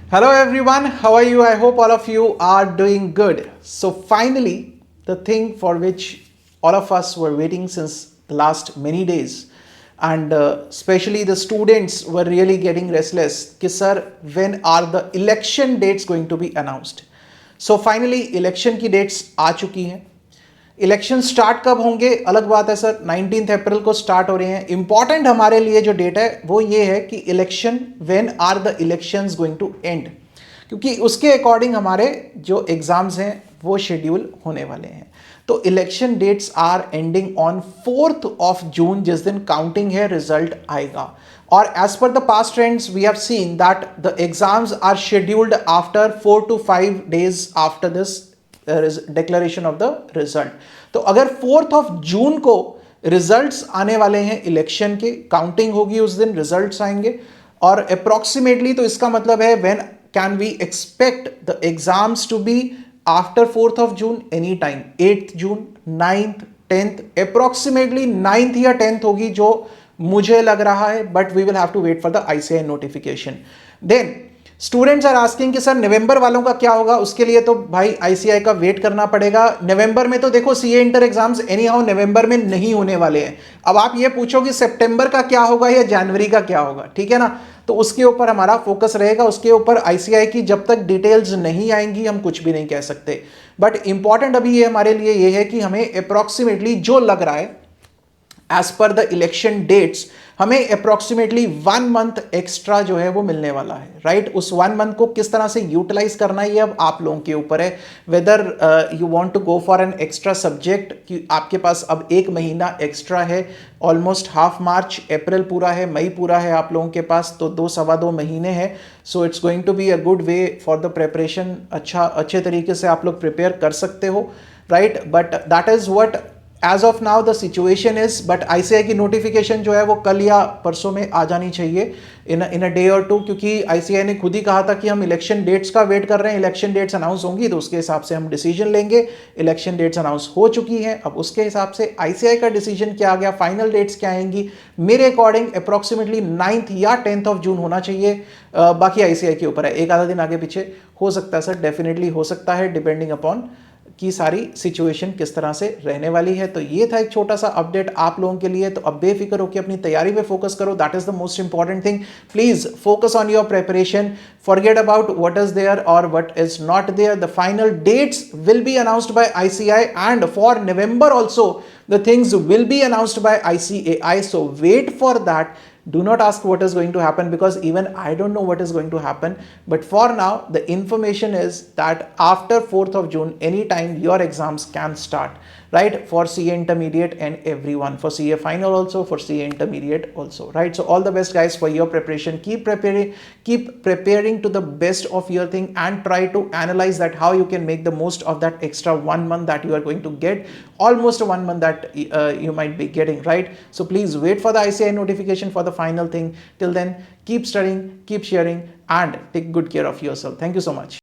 Hello everyone, how are you? I hope all of you are doing good. So finally, the thing for which all of us were waiting since the last many days, and especially the students were really getting restless. Ki sir, when are the election dates going to be announced? So finally, election की dates आ चुकी हैं. Election start कब होंगे अलग बात है sir. 19 अप्रैल को start हो रहे हैं. इंपॉर्टेंट हमारे लिए जो डेट है वो ये है कि election when are the elections going to end, क्योंकि उसके अकॉर्डिंग हमारे जो एग्जाम्स हैं वो शेड्यूल होने वाले हैं. तो election dates are ending on 4th of June, जिस दिन काउंटिंग है रिजल्ट आएगा. और as per the past trends we have seen that the exams are scheduled after 4 to 5 days after this declaration of the result. तो अगर 4th of जून को results आने वाले हैं इलेक्शन के, काउंटिंग होगी उस दिन, रिजल्ट्स आएंगे. और अप्रोक्सीमेटली तो इसका मतलब है when can we expect the exams to be after 4th of June, any time 8th June, 9th, 10th, approximately 9th या 10th होगी जो मुझे लग रहा है, but we will have to wait for the ICI notification. Then students are asking कि sir November वालों का क्या होगा. उसके लिए तो भाई आईसीआई का वेट करना पड़ेगा. नवंबर में तो देखो CA inter exams anyhow नवंबर में नहीं होने वाले हैं. अब आप ये पूछो कि सितंबर का क्या होगा या जनवरी का क्या होगा, ठीक है ना. तो उसके ऊपर हमारा फोकस रहेगा. उसके ऊपर आईसीआई की जब तक डिटेल्स नहीं आएंगी हम कुछ भी नहीं कह सकते. बट इंपॉर्टेंट अभी ये हमारे लिए ये है कि हमें अप्रोक्सीमेटली जो लग रहा है as per the election dates, हमें अप्रोक्सीमेटली 1 month एक्स्ट्रा जो है वो मिलने वाला है, राइट. उस 1 month को किस तरह से यूटिलाइज करना है ये अब आप लोगों के ऊपर है. Whether you want to go for an extra subject, कि आपके पास अब 1 महीना एक्स्ट्रा है. ऑलमोस्ट हाफ मार्च, अप्रैल पूरा है, मई पूरा है आप लोगों के पास, तो 2 सवा 2 महीने हैं. So it's going to be a good way for the preparation. अच्छे तरीके से आप लोग प्रिपेयर कर सकते हो, right. But that is what as of now the situation is. But ICI की नोटिफिकेशन जो है वो कल या परसों में आ जानी चाहिए, इन अ डे और टू, क्योंकि आईसीआई ने खुद ही कहा था कि हम इलेक्शन डेट्स का वेट कर रहे हैं. इलेक्शन डेट्स अनाउंस होंगी तो उसके हिसाब से हम डिसीजन लेंगे. इलेक्शन डेट्स अनाउंस हो चुकी हैं, अब उसके हिसाब से आईसीआई का डिसीजन क्या आ गया, फाइनल डेट्स क्या आएंगी. मेरे अकॉर्डिंग अप्रोक्सीमेटली 9th या 10th ऑफ जून होना चाहिए. बाकी आईसीआई के ऊपर है, एक आधा दिन आगे पीछे हो सकता है सर, डेफिनेटली हो सकता है, डिपेंडिंग अपॉन की सारी सिचुएशन किस तरह से रहने वाली है. तो ये था एक छोटा सा अपडेट आप लोगों के लिए. तो अब बेफिक्र होकर अपनी तैयारी पे फोकस करो. That is the most important thing. Please focus on your preparation. Forget about what is there और what is not there. The final dates will be announced by ICAI and for November also the things will be announced by ICAI. So wait for that. Do not ask what is going to happen, because even I don't know what is going to happen. But for now, the information is that after 4th of June, anytime your exams can start, right? For CA intermediate and everyone, for CA final also, for CA intermediate also, right? So all the best guys for your preparation. Keep preparing to the best of your thing, and try to analyze that how you can make the most of that extra 1 month that you are going to get, almost 1 month that you might be getting, right? So please wait for the ICAI notification for the final thing. Till then, keep studying, keep sharing, and take good care of yourself. Thank you so much.